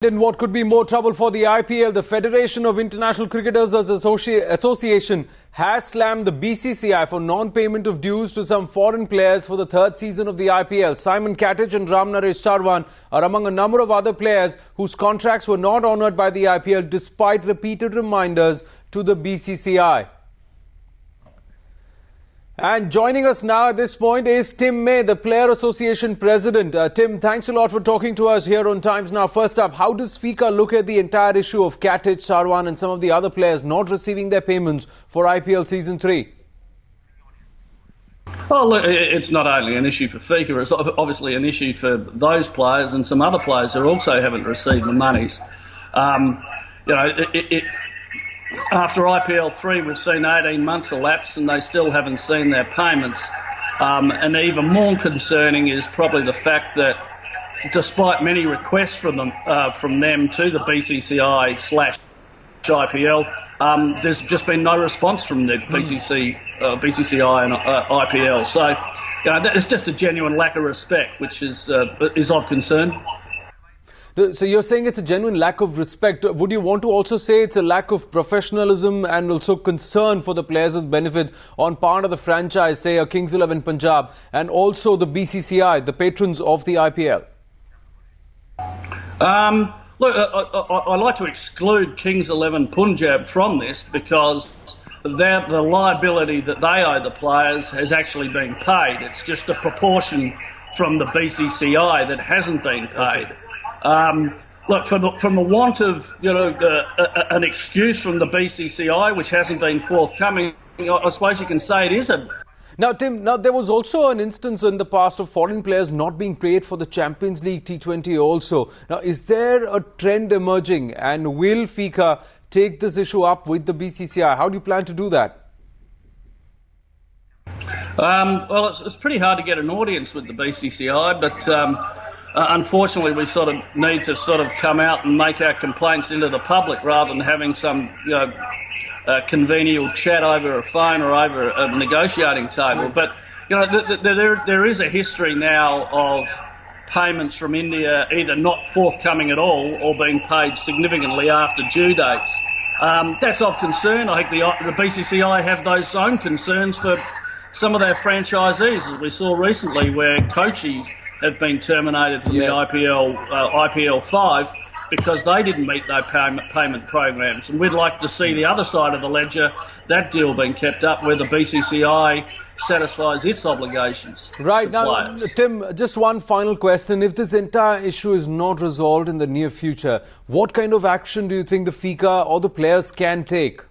In what could be more trouble for the IPL, the Federation of International Cricketers Association has slammed the BCCI for non-payment of dues to some foreign players for the third season of the IPL. Simon Katich and Ramnaresh Sarwan are among a number of other players whose contracts were not honoured by the IPL despite repeated reminders to the BCCI. And joining us now at this point is Tim May, the Player Association President. Tim, thanks a lot for talking to us here on Times Now. First up, how does FICA look at the entire issue of Katich, Sarwan and some of the other players not receiving their payments for IPL Season 3? Well, look, it's not only an issue for FICA, it's obviously an issue for those players and some other players who also haven't received the monies. After IPL 3, we've seen 18 months elapse and they still haven't seen their payments. And even more concerning is probably the fact that despite many requests from them to the BCCI/IPL, there's just been no response from the BCCI and IPL. So it's just a genuine lack of respect, which is of concern. So you're saying it's a genuine lack of respect. Would you want to also say it's a lack of professionalism and also concern for the players' benefits on part of the franchise, say a Kings 11 Punjab, and also the BCCI, the patrons of the IPL? Look, I like to exclude Kings 11 Punjab from this because the liability that they owe the players has actually been paid. It's just a proportion from the BCCI that hasn't been paid. Look, from the want of an excuse from the BCCI, which hasn't been forthcoming, I suppose you can say it isn't. Now, Tim, there was also an instance in the past of foreign players not being paid for the Champions League T20 also. Now, is there a trend emerging, and will FICA take this issue up with the BCCI? How do you plan to do that? Well, it's pretty hard to get an audience with the BCCI, but unfortunately, we sort of need to come out and make our complaints into the public rather than having some, convenient chat over a phone or over a negotiating table. But there is a history now of payments from India either not forthcoming at all or being paid significantly after due dates. That's of concern. I think the BCCI have those own concerns for some of their franchisees, as we saw recently, where Katich have been terminated from the IPL 5 because they didn't meet their payment programs. And we'd like to see the other side of the ledger, that deal being kept up where the BCCI satisfies its obligations. Right. Now, Tim, just one final question. If this entire issue is not resolved in the near future, what kind of action do you think the FICA or the players can take?